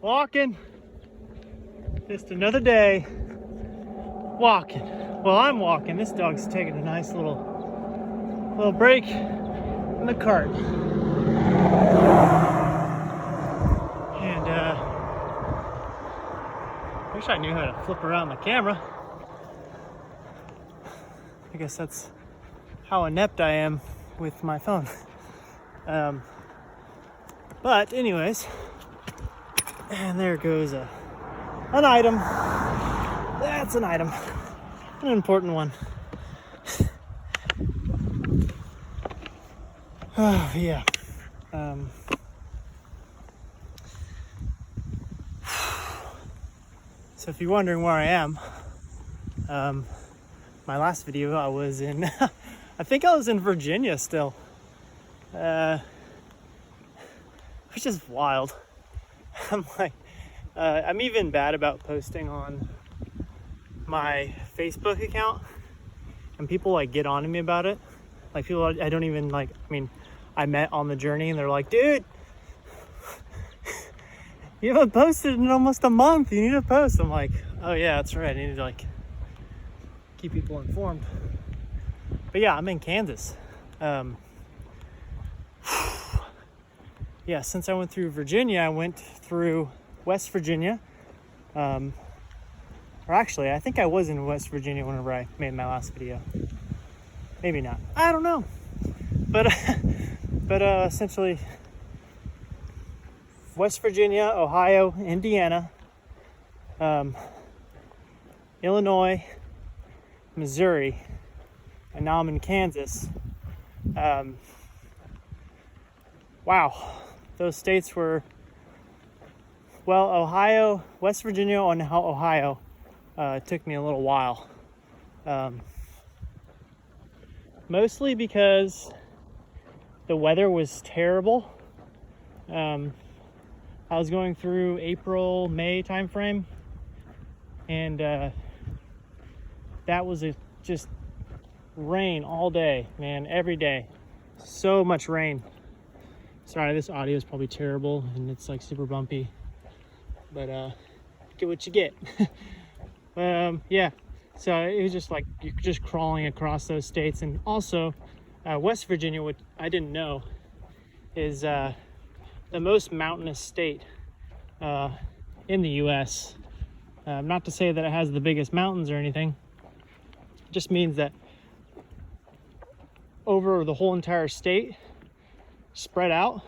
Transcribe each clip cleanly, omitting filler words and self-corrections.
Walking. Just another day. Walking. Well, I'm walking. This dog's taking a nice little break in the cart. And wish I knew how to flip around the camera. I guess that's how inept I am with my phone. But anyways, and there goes an item. That's an item, an important one. Oh yeah. So if you're wondering where I am, my last video I was in, I think I was in Virginia still, which is wild. I'm like, I'm even bad about posting on my Facebook account, and people like get on to me about it. Like people I don't even like, I mean, I met on the journey and they're like, dude, you haven't posted in almost a month, you need to post. I'm like, oh yeah, that's right, I need to like keep people informed. But yeah, I'm in Kansas. Yeah, since I went through Virginia, I went through West Virginia. Or actually, I think I was in West Virginia whenever I made my last video. Maybe not. I don't know. But essentially, West Virginia, Ohio, Indiana, Illinois, Missouri, and now I'm in Kansas. Wow, those states were, well, Ohio, West Virginia, and Ohio took me a little while. Mostly because the weather was terrible. I was going through April, May timeframe, and that was just rain all day, man, every day. So much rain. Sorry, this audio is probably terrible and it's like super bumpy, but get what you get. Yeah, so it was just like you're just crawling across those states. And also West Virginia, what I didn't know is the most mountainous state in the US. Not to say that it has the biggest mountains or anything, it just means that over the whole entire state, spread out,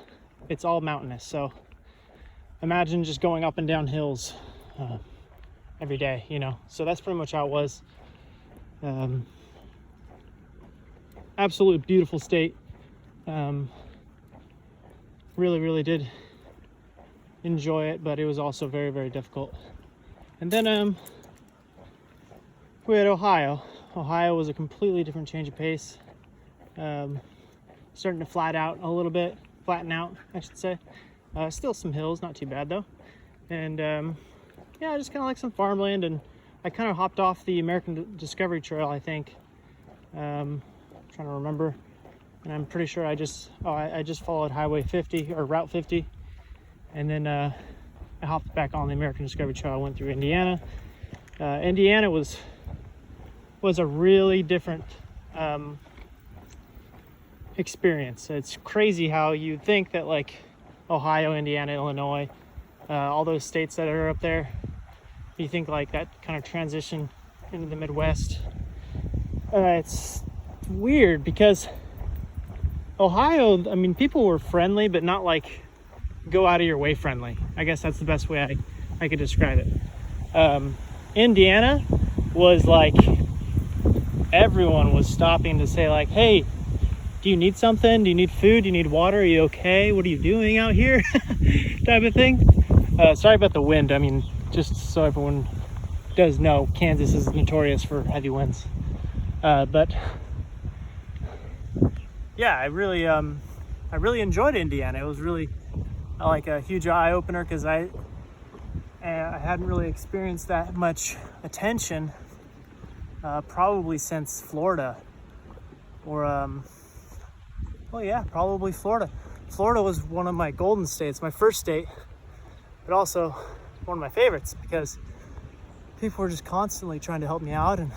it's all mountainous. So imagine just going up and down hills every day, you know. So that's pretty much how it was. Absolute beautiful state. Really did enjoy it, but it was also very difficult. And then we had Ohio. Ohio was a completely different change of pace. Starting to flatten out, I should say. Still some hills, not too bad though. And yeah, just kind of like some farmland. And I kind of hopped off the American Discovery Trail, I think. Trying to remember, and I'm pretty sure I just followed Highway 50 or Route 50, and then I hopped back on the American Discovery Trail. I went through Indiana. Indiana was a really different experience. It's crazy how you think that like Ohio, Indiana, Illinois, all those states that are up there, you think like that kind of transition into the Midwest. It's weird because Ohio, I mean, people were friendly, but not like go out of your way friendly. I guess that's the best way I could describe it. Indiana was like everyone was stopping to say like, hey, do you need something? Do you need food? Do you need water? Are you okay? What are you doing out here? Type of thing. Sorry about the wind. I mean, just so everyone does know, Kansas is notorious for heavy winds. But yeah, I really enjoyed Indiana. It was really like a huge eye opener because I hadn't really experienced that much attention probably since Florida, or well, yeah, probably Florida. Florida was one of my golden states, my first state. but also one of my favorites because people were just constantly trying to help me out and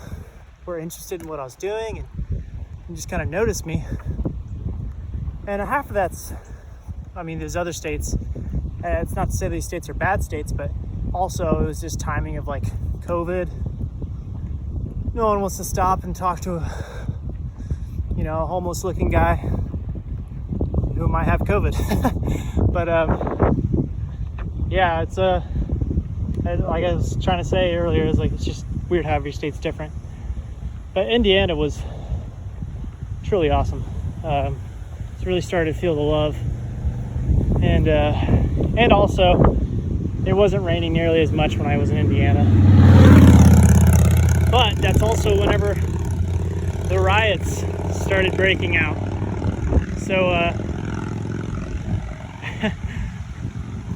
were interested in what I was doing and just kind of noticed me. And half of that's, there's other states. It's not to say these states are bad states, but also it was just timing of like COVID. No one wants to stop and talk to a homeless looking guy who might have COVID. But yeah, it's like I was trying to say earlier, it's just weird how every state's different. But Indiana was truly awesome. It's really started to feel the love, and also it wasn't raining nearly as much when I was in Indiana. But that's also whenever the riots started breaking out. So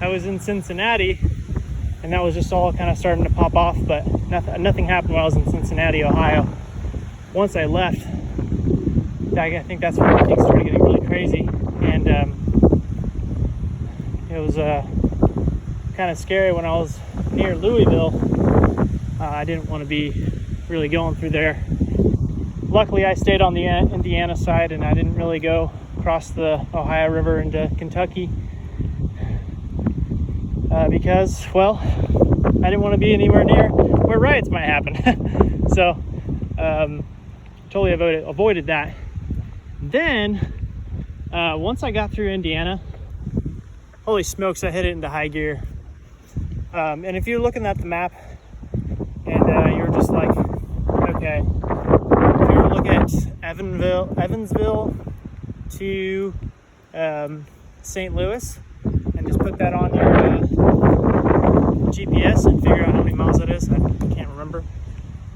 I was in Cincinnati, and that was just all kind of starting to pop off, but nothing happened while I was in Cincinnati, Ohio. Once I left, I think that's when things started getting really crazy, and it was kind of scary when I was near Louisville. I didn't want to be really going through there. Luckily, I stayed on the Indiana side, and I didn't really go across the Ohio River into Kentucky because, well, I didn't want to be anywhere near where riots might happen. So, totally avoided that. Then, once I got through Indiana, holy smokes, I hit it into high gear. And if you're looking at the map and you're just like, okay, if you were to look at Evansville to St. Louis and just put that on your GPS and figure out how many miles it is, I can't remember.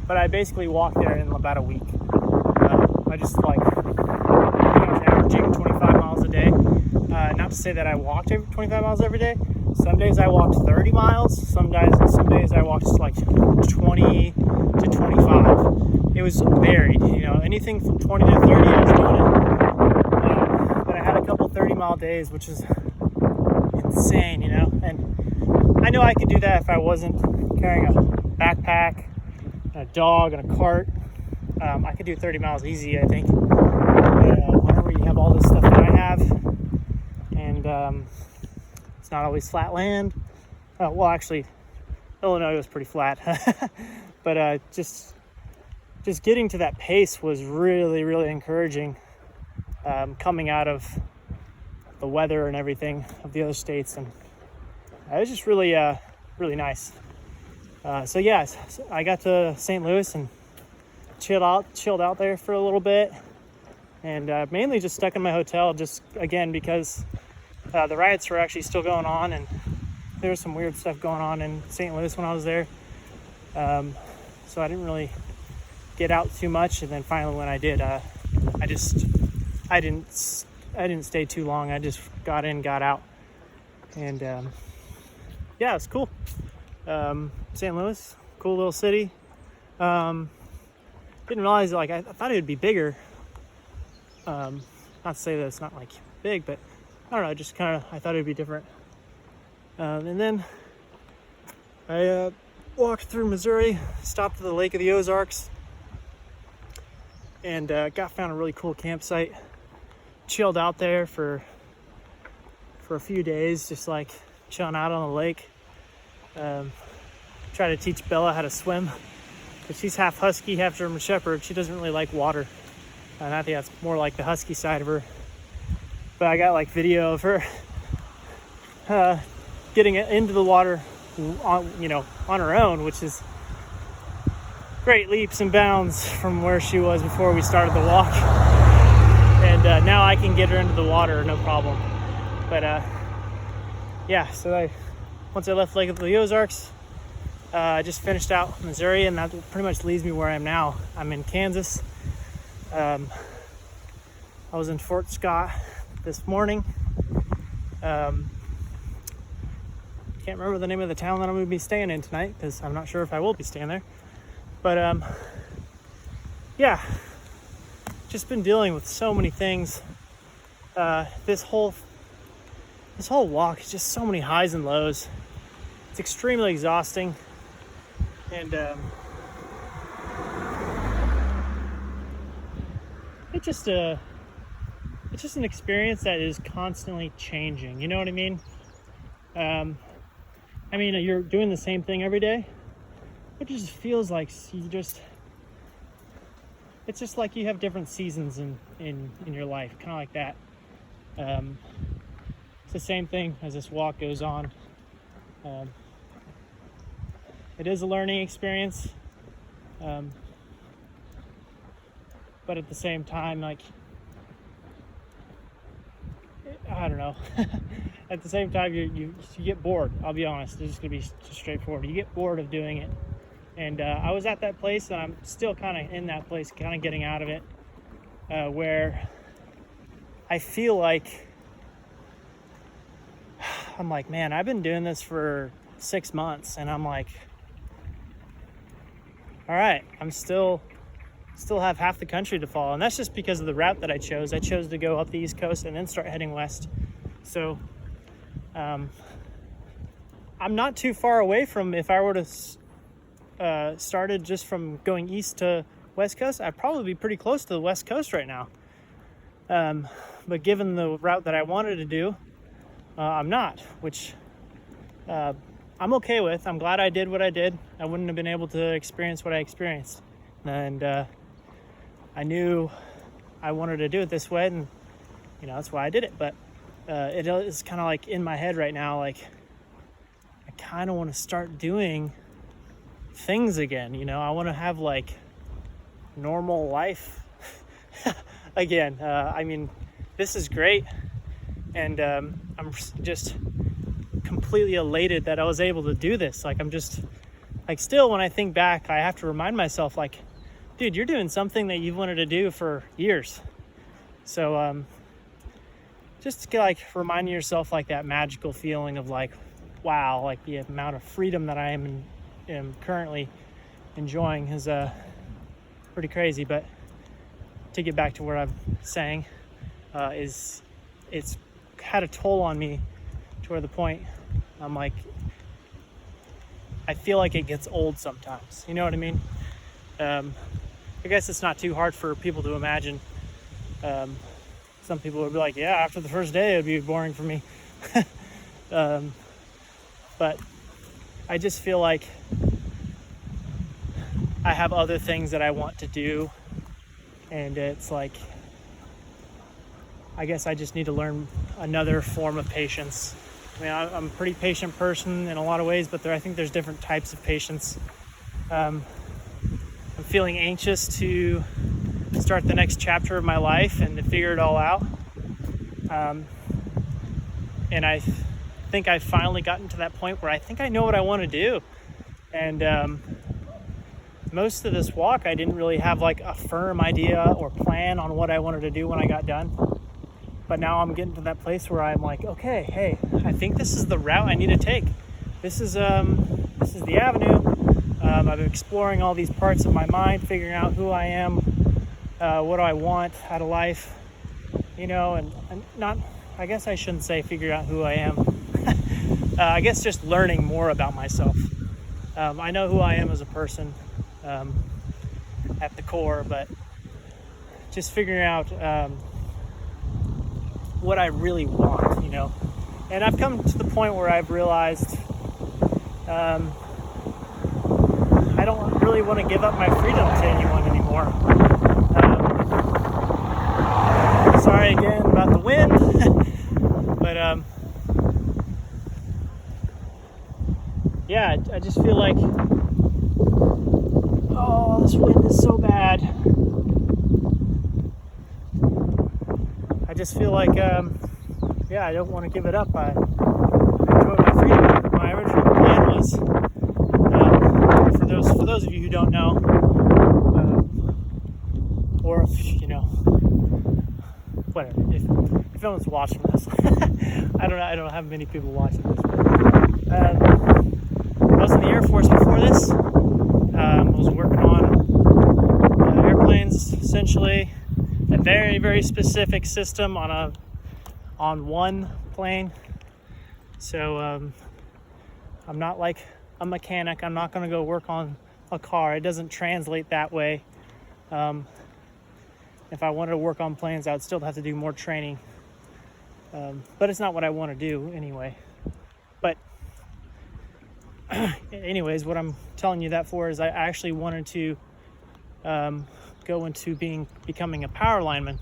But I basically walked there in about a week. I just I was averaging 25 miles a day. Not to say that I walked 25 miles every day. Some days I walked 30 miles. Some days I walked like 20 to 25. It was varied, anything from 20 to 30 I was doing it. But I had a couple 30-mile days, which is insane, And I know I could do that if I wasn't carrying a backpack, a dog, and a cart. I could do 30 miles easy, I think. Whenever you have all this stuff that I have, and it's not always flat land. Well, actually, Illinois was pretty flat, but just getting to that pace was really, really encouraging. Coming out of the weather and everything of the other states, and it was just really, really nice. So yeah, I got to St. Louis and chilled out there for a little bit, and mainly just stuck in my hotel, just again because the riots were actually still going on, and there was some weird stuff going on in St. Louis when I was there. So I didn't really get out too much, and then finally when I did, I didn't stay too long. I just got in, got out, and yeah, it's cool. St. Louis, cool little city. Didn't realize I thought it would be bigger. Not to say that it's not big, but I don't know, just kind of I thought it would be different. And then I walked through Missouri, stopped at the Lake of the Ozarks, and found a really cool campsite. Chilled out there for a few days, just chilling out on the lake. Try to teach Bella how to swim, because she's half husky, half German shepherd. She doesn't really like water, and I think that's more like the husky side of her. But I got video of her getting into the water on her own, which is great leaps and bounds from where she was before we started the walk. And now I can get her into the water, no problem. But yeah, so once I left Lake of the Ozarks, I just finished out Missouri, and that pretty much leaves me where I am now. I'm in Kansas. I was in Fort Scott this morning. Can't remember the name of the town that I'm going to be staying in tonight, because I'm not sure if I will be staying there. But yeah, just been dealing with so many things. This whole walk is just so many highs and lows. it's extremely exhausting, and it's just an experience that is constantly changing. You know what I mean? I mean, you're doing the same thing every day. It just feels like it's just like you have different seasons in your life, kind of like that. It's the same thing as this walk goes on. It is a learning experience, but at the same time, like, I don't know. At the same time, you get bored. I'll be honest. It's just gonna be straightforward. You get bored of doing it, and I was at that place, and I'm still kind of in that place, kind of getting out of it, where I feel like I'm like, man, I've been doing this for 6 months, and I'm like, all right, I'm still have half the country to follow, and that's just because of the route that I chose. I chose to go up the East Coast and then start heading west. So I'm not too far away from, if I were to started just from going east to west coast, I'd probably be pretty close to the west coast right now. But given the route that I wanted to do, I'm not, which I'm okay with. I'm glad I did what I did. I wouldn't have been able to experience what I experienced. And I knew I wanted to do it this way, and that's why I did it. But it is kind of like in my head right now, like I kind of want to start doing things again. I want to have like normal life again. I mean, this is great, and I'm just completely elated that I was able to do this. Like, I'm just like, still when I think back, I have to remind myself, like, dude, you're doing something that you've wanted to do for years. So just like reminding yourself, like, that magical feeling of like, wow, like the amount of freedom that I am currently enjoying is pretty crazy. But to get back to what I'm saying, is it's had a toll on me to where the point I'm like, I feel like it gets old sometimes. You know what I mean? I guess it's not too hard for people to imagine. Some people would be like, yeah, after the first day, it'd be boring for me. But I just feel like I have other things that I want to do. And it's like, I guess I just need to learn another form of patience. I mean, I'm a pretty patient person in a lot of ways, but I think there's different types of patience. I'm feeling anxious to start the next chapter of my life and to figure it all out. And I think I've finally gotten to that point where I think I know what I want to do. And most of this walk, I didn't really have like a firm idea or plan on what I wanted to do when I got done. But now I'm getting to that place where I'm like, okay, hey, I think this is the route I need to take. This is the avenue. I've been exploring all these parts of my mind, figuring out who I am, what do I want out of life, and not, I guess I shouldn't say figure out who I am. I guess just learning more about myself. I know who I am as a person at the core, but just figuring out what I really want, And I've come to the point where I've realized I don't really want to give up my freedom to anyone anymore. Sorry again about the wind, but yeah, I just feel like, oh, this wind is so bad. I just feel like, yeah, I don't want to give it up. I enjoy my freedom. My original plan was, for those of you who don't know, or if whatever, if no one's watching this, I don't have many people watching this. I was in the Air Force before this. I was working on airplanes, essentially. A very, very specific system on one plane. So I'm not like a mechanic. I'm not going to go work on a car. It doesn't translate that way. If I wanted to work on planes, I would still have to do more training. But it's not what I want to do anyway. But anyways, what I'm telling you that for is I actually wanted to go into becoming a power lineman.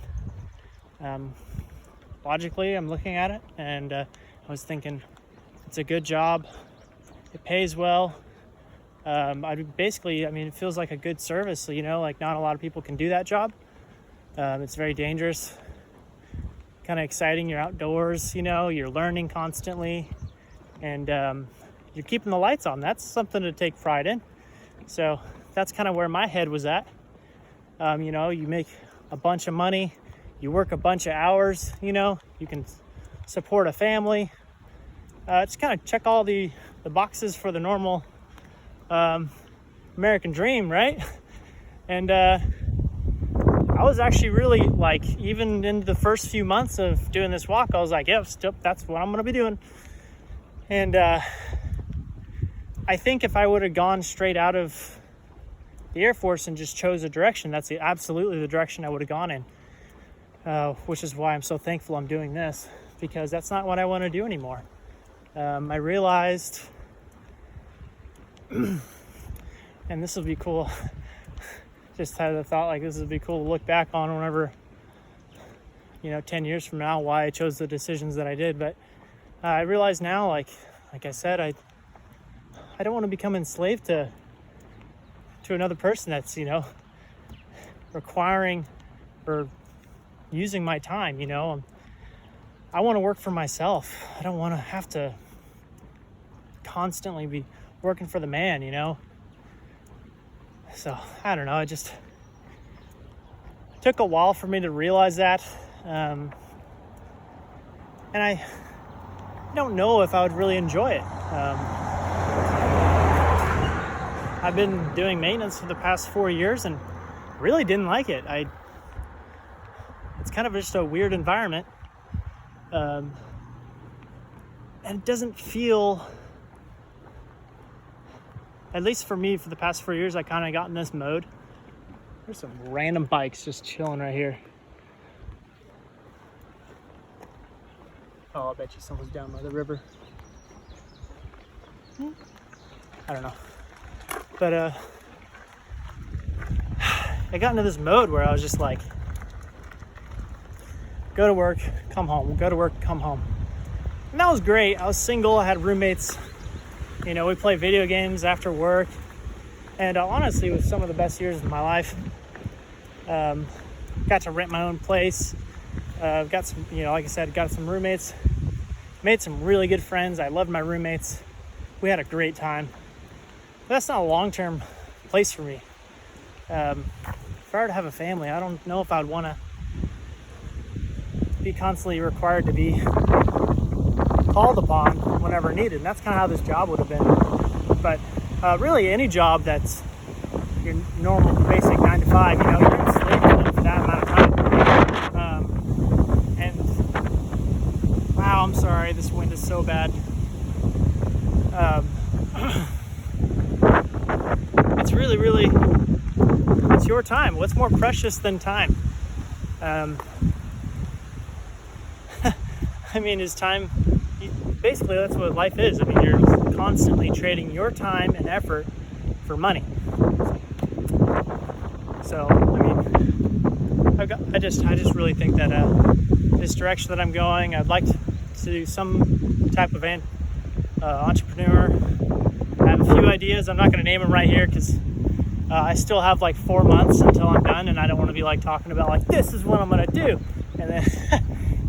Logically, I'm looking at it, and I was thinking it's a good job. It pays well. It feels like a good service. So, like not a lot of people can do that job. It's very dangerous, kind of exciting. You're outdoors, you're learning constantly, and you're keeping the lights on. That's something to take pride in. So that's kind of where my head was at. You make a bunch of money, you work a bunch of hours, you can support a family. Just kind of check all the boxes for the normal American dream, right? And I was actually really even in the first few months of doing this walk, I was like, yep, that's what I'm going to be doing. And I think if I would have gone straight out of the Air Force and just chose a direction, that's absolutely the direction I would have gone in, which is why I'm so thankful I'm doing this, because that's not what I want to do anymore. I realized, and this will be cool, just had the thought this would be cool to look back on whenever, 10 years from now, why I chose the decisions that I did. But I realize now, like I said, I don't want to become enslaved to another person that's, requiring or using my time, I want to work for myself. I don't want to have to constantly be working for the man, So, I don't know. It just took a while for me to realize that. And I don't know if I would really enjoy it. I've been doing maintenance for the past 4 years and really didn't like it. It's kind of just a weird environment. And it doesn't feel, at least for me, for the past 4 years, I kind of got in this mode. There's some random bikes just chilling right here. Oh, I bet you someone's down by the river. I don't know. But I got into this mode where I was just like, go to work, come home, go to work, come home. And that was great. I was single, I had roommates. We play video games after work. And honestly, it was some of the best years of my life. Got to rent my own place. Got some, like I said, got some roommates. Made some really good friends. I loved my roommates. We had a great time. But that's not a long-term place for me. If I were to have a family, I don't know if I'd want to be constantly required to be called upon whenever needed. And that's kind of how this job would have been. But really, any job that's your normal, basic 9 to 5, you're enslaved to them for that amount of time. And wow, I'm sorry, this wind is so bad. It's really, it's your time. What's more precious than time? Is time, basically that's what life is. You're constantly trading your time and effort for money. So, I just really think that this direction that I'm going, I'd like to do some type of entrepreneur. I have a few ideas. I'm not going to name them right here because I still have 4 months until I'm done, and I don't want to be talking about this is what I'm going to do, and then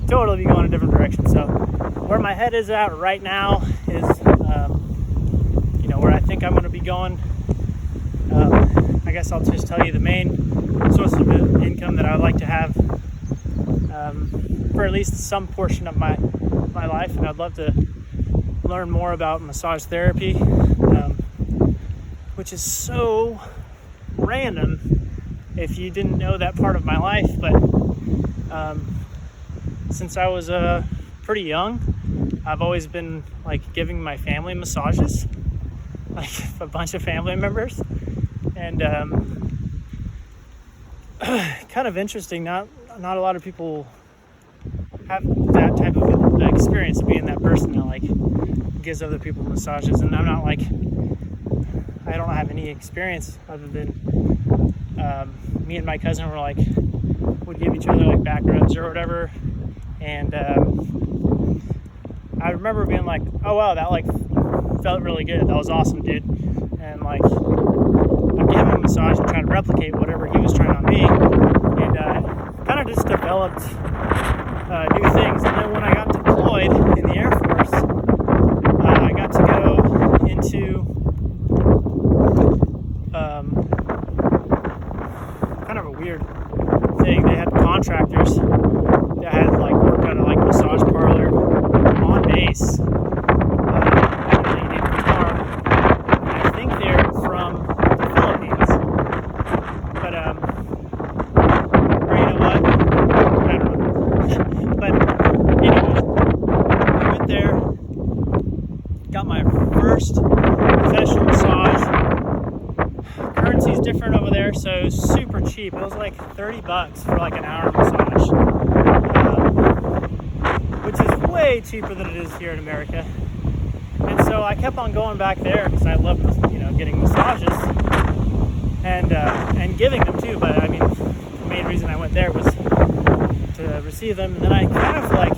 totally be going a different direction. So where my head is at right now is, where I think I'm going to be going. I guess I'll just tell you the main source of income that I would like to have for at least some portion of my life, and I'd love to learn more about massage therapy, which is so random if you didn't know that part of my life. But since I was pretty young, I've always been like giving my family massages, like a bunch of family members, and kind of interesting. Not a lot of people have that type of experience of being that person that like gives other people massages, and I'm not like, I don't have any experience other than me and my cousin were like, would give each other like back rubs or whatever, and I remember being like, oh wow, that like felt really good, that was awesome, dude. And like I'm giving him a massage and trying to replicate whatever he was trying on me, and kind of just developed new things. And then when I got deployed in the Air Force, I got to go into kind of a weird thing. They had contractors that had like worked at a like massage parlor on base. I think they're from the Philippines, but or you know what? I don't know. But anyway, I went there, got my first professional massage. Currency's different over there, so it was super cheap. It was like $30 for like an hour massage, which is way cheaper than it is here in America. And so I kept on going back there because I love, getting massages and giving them too. But I mean, the main reason I went there was to receive them. And then I kind of like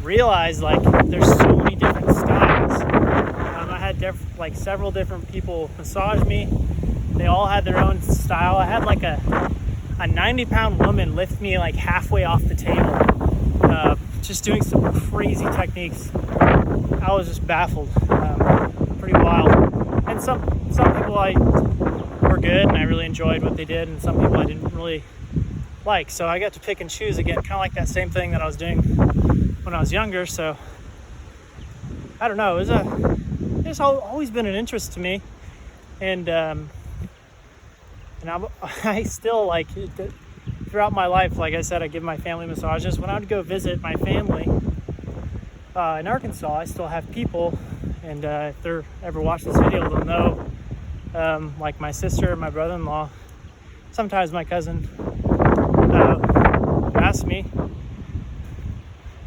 realized like there's so many different styles. I had like several different people massage me. They all had their own style. I had like a 90-pound woman lift me like halfway off the table, just doing some crazy techniques. I was just baffled, pretty wild. And some people were good and I really enjoyed what they did, and some people I didn't really like. So I got to pick and choose again, kind of like that same thing that I was doing when I was younger. So I don't know. It's always been an interest to me, and I still like throughout my life. Like I said, I give my family massages. When I would go visit my family in Arkansas, I still have people, and if they're ever watch this video, they'll know. Like my sister, my brother-in-law, sometimes my cousin asks me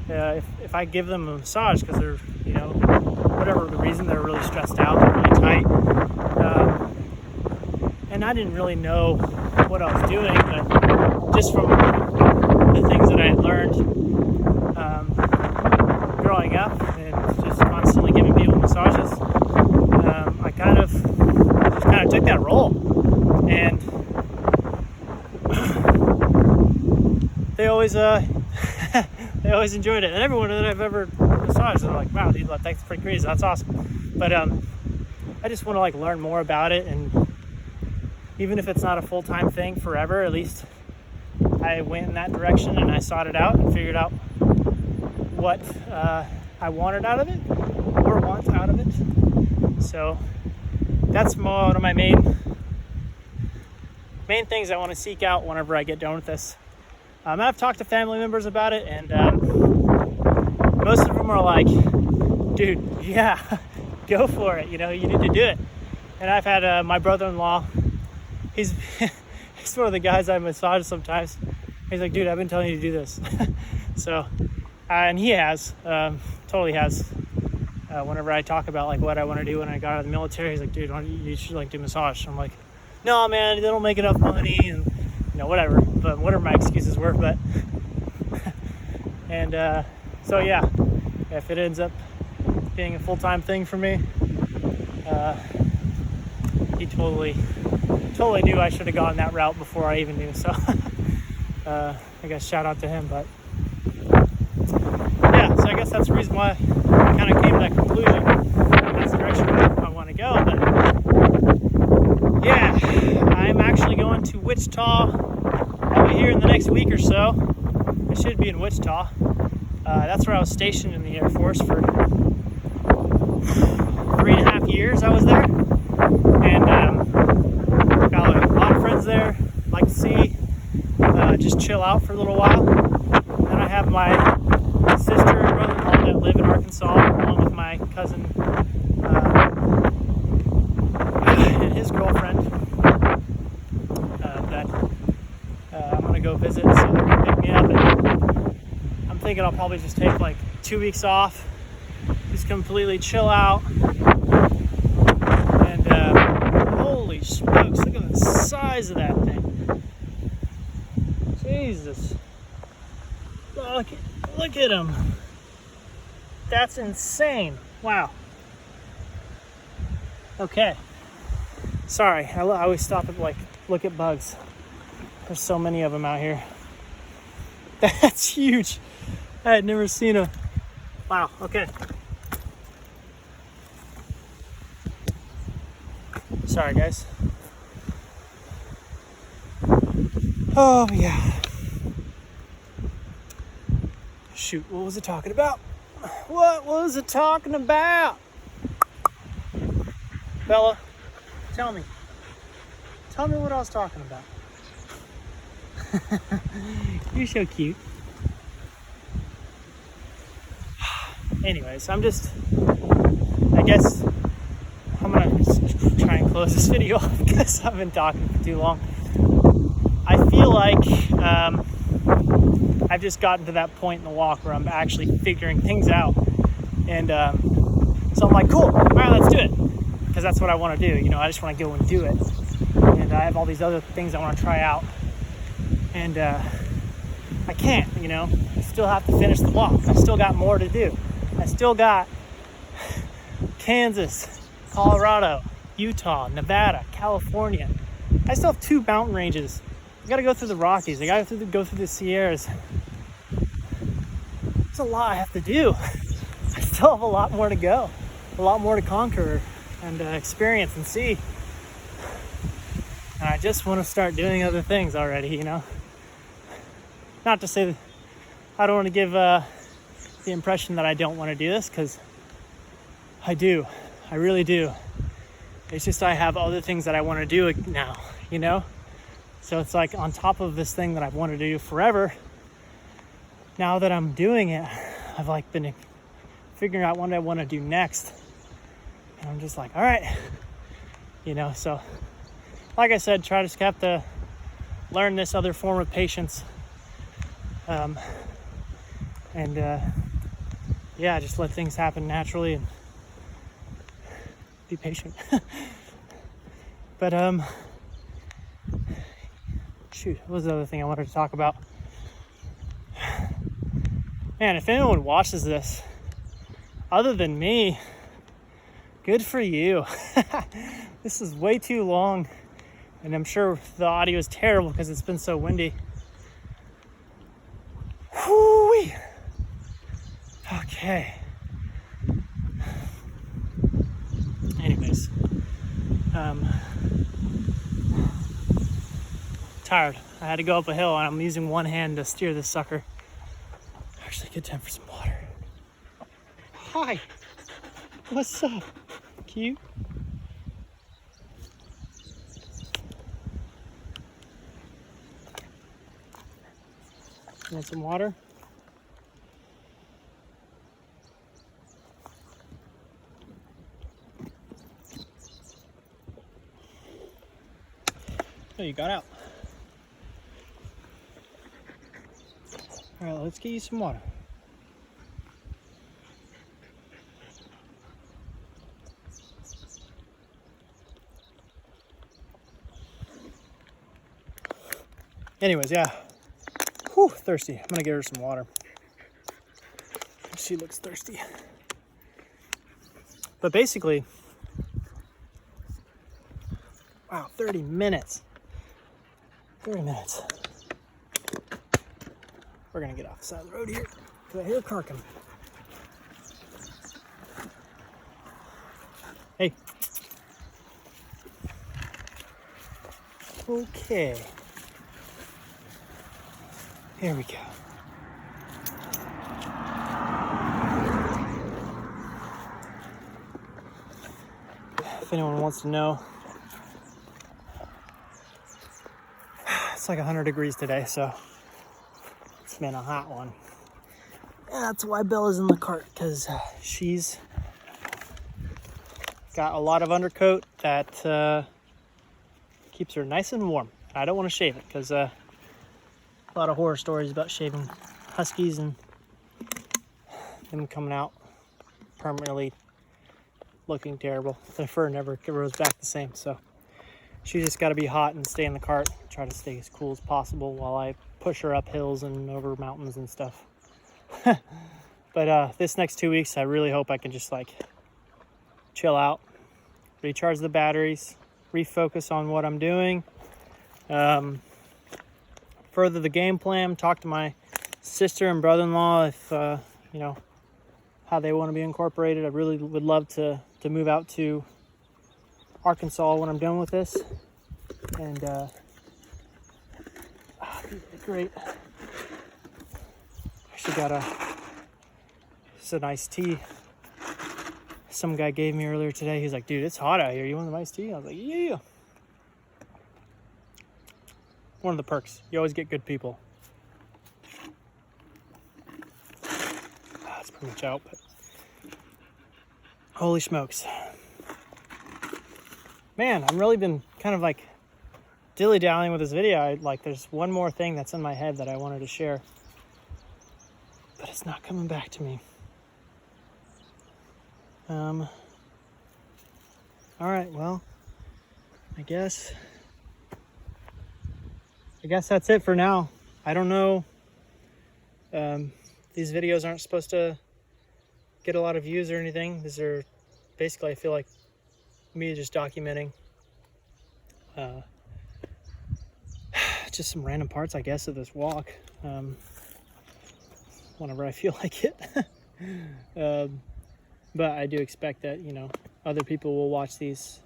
if I give them a massage because they're, whatever the reason, they're really stressed out, they're really tight. And I didn't really know what I was doing, but just from the things that I had learned growing up and just constantly giving people massages, I kind of took that role, and they always enjoyed it. And everyone that I've ever massaged, they're like, wow, dude, that's pretty crazy, that's awesome. But I just want to like learn more about it, and even if it's not a full-time thing forever, at least I went in that direction and I sought it out and figured out what I wanted out of it or want out of it. So that's one of my main things I want to seek out whenever I get done with this. I've talked to family members about it, and most of them are like, dude, yeah, go for it, you need to do it. And I've had my brother-in-law, he's one of the guys I massage sometimes. He's like, dude, I've been telling you to do this. So, and he has, totally has. Whenever I talk about like what I want to do when I got out of the military, he's like, dude, you should like do massage. I'm like, no, man, they don't make enough money, and whatever. But whatever my excuses were, but and so yeah, if it ends up being a full-time thing for me, he totally knew I should have gone that route before I even knew. So I guess shout out to him. But yeah, so I guess that's the reason why I kind of came to that conclusion. That's the direction I want to go. But yeah, I'm actually going to Wichita probably here in the next week or so. I should be in Wichita. That's where I was stationed in the Air Force for 3.5 years. I was there, and got a lot of friends there. Like to see, just chill out for a little while. Then I have my sister and brother-in-law thinking I'll probably just take like 2 weeks off, just completely chill out. And holy smokes, look at the size of that thing. Jesus. Look at him. That's insane. Wow. Okay. Sorry, I always stop and like look at bugs. There's so many of them out here. That's huge. I had never seen a. Wow. Okay. Sorry, guys. Oh yeah. Shoot, what was it talking about? What was it talking about? Bella, tell me. Tell me what I was talking about. You're so cute. Anyways, I guess I'm gonna just try and close this video off because I've been talking for too long. I feel like I've just gotten to that point in the walk where I'm actually figuring things out. And so I'm like, cool, all right, let's do it. Because that's what I want to do. You know, I just want to go and do it. And I have all these other things I want to try out. And I can't, you know. I still have to finish the walk. I still got more to do. I still got Kansas, Colorado, Utah, Nevada, California. I still have 2 mountain ranges. I got to go through the Rockies. I got to go through the Sierras. There's a lot I have to do. I still have a lot more to go. A lot more to conquer and experience and see. And I just want to start doing other things already, you know. Not to say that I don't want to give the impression that I don't want to do this, because I do. I really do. It's just I have other things that I want to do now, you know. So it's like on top of this thing that I've wanted to do forever, now that I'm doing it, I've like been figuring out what I want to do next. And I'm just like, all right, you know, so like I said, try to have to learn this other form of patience. Yeah, just let things happen naturally and be patient. But shoot, what was the other thing I wanted to talk about? Man, if anyone watches this other than me, good for you. This is way too long, and I'm sure the audio is terrible because it's been so windy. Whoo-wee. Okay. Anyways, tired. I had to go up a hill and I'm using one hand to steer this sucker. Actually, good time for some water. Hi. What's up? Cute. Want some water? Oh, you got out. All right, let's get you some water. Anyways, yeah. Whew, thirsty. I'm gonna get her some water. She looks thirsty. But basically, wow, 30 minutes. 30 minutes. We're gonna get off the side of the road here, because I hear a car coming. Hey. Okay. Here we go. If anyone wants to know, it's like 100 degrees today, so it's been a hot one. And that's why Bella's in the cart, because she's got a lot of undercoat that keeps her nice and warm. I don't want to shave it, because a lot of horror stories about shaving huskies and them coming out permanently looking terrible. The fur never grows back the same, so she just got to be hot and stay in the cart, try to stay as cool as possible while I push her up hills and over mountains and stuff. But this next 2 weeks, I really hope I can just like chill out, recharge the batteries, refocus on what I'm doing, further the game plan, talk to my sister and brother-in-law if you know, how they want to be incorporated. I really would love to move out to Arkansas when I'm done with this, and great. Actually got it's an iced tea some guy gave me earlier today. He's like, dude, it's hot out here, you want some iced tea? I was like, yeah. One of the perks, you always get good people. That's pretty much out, but holy smokes, man, I've really been kind of like dilly-dallying with this video. There's one more thing that's in my head that I wanted to share, but it's not coming back to me. All right, well, I guess that's it for now. I don't know. These videos aren't supposed to get a lot of views or anything. These are basically, I feel like, me just documenting just some random parts, I guess, of this walk, whenever I feel like it. But I do expect that, you know, other people will watch these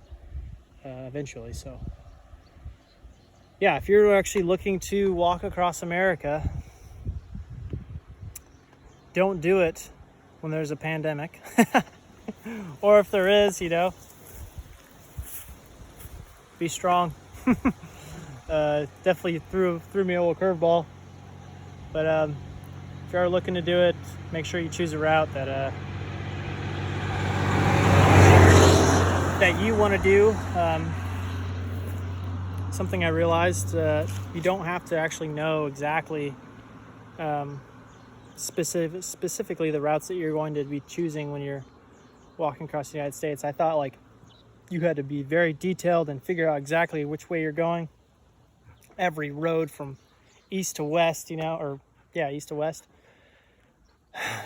eventually. So yeah, if you're actually looking to walk across America, don't do it when there's a pandemic. Or if there is, you know, be strong. Definitely threw me a little curveball, but if you're looking to do it, make sure you choose a route that you want to do. Something I realized, you don't have to actually know exactly specifically the routes that you're going to be choosing when you're walking across the United States. I thought like you had to be very detailed and figure out exactly which way you're going. Every road from east to west, you know, or yeah, east to west.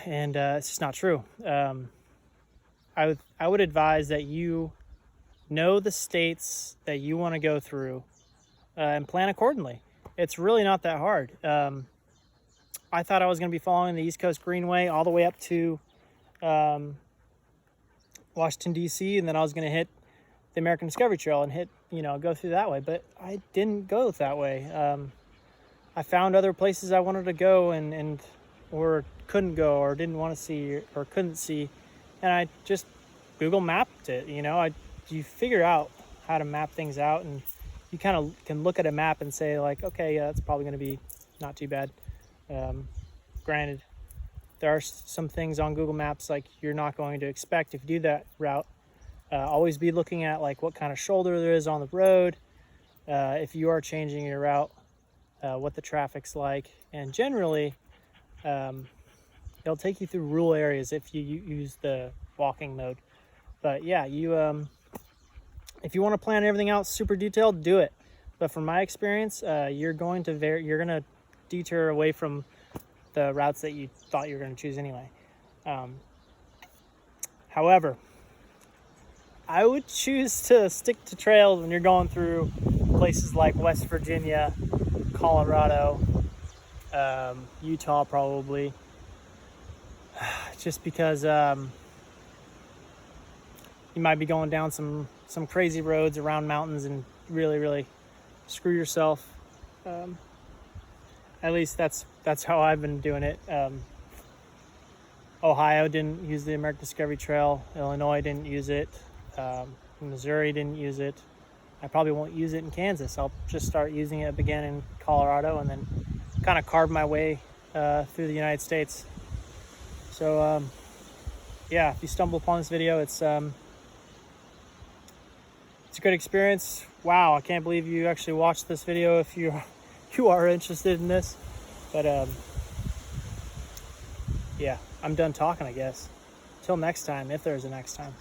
And it's just not true. I would advise that you know the states that you want to go through and plan accordingly. It's really not that hard. I thought I was going to be following the East Coast Greenway all the way up to Washington, D.C., and then I was going to hit the American Discovery Trail and go through that way. But I didn't go that way. I found other places I wanted to go and or couldn't go or didn't want to see or couldn't see, and I just Google mapped it. You figure out how to map things out, and you kind of can look at a map and say like, okay, yeah, that's probably going to be not too bad. Granted, there are some things on Google Maps like you're not going to expect if you do that route. Always be looking at like what kind of shoulder there is on the road, if you are changing your route, what the traffic's like, and generally it'll take you through rural areas if you use the walking mode. But yeah, if you want to plan everything out super detailed, do it. But from my experience, you're going to detour away from the routes that you thought you were going to choose anyway. However, I would choose to stick to trails when you're going through places like West Virginia, Colorado, Utah probably, just because you might be going down some crazy roads around mountains and really, really screw yourself. At least that's how I've been doing it. Ohio didn't use the American Discovery Trail. Illinois didn't use it. Missouri didn't use it. I probably won't use it in Kansas. I'll just start using it again in Colorado and then kind of carve my way through the United States. So yeah, if you stumble upon this video, it's a good experience. Wow, I can't believe you actually watched this video if you are interested in this. But yeah. I'm done talking, I guess. Till next time, if there's a next time.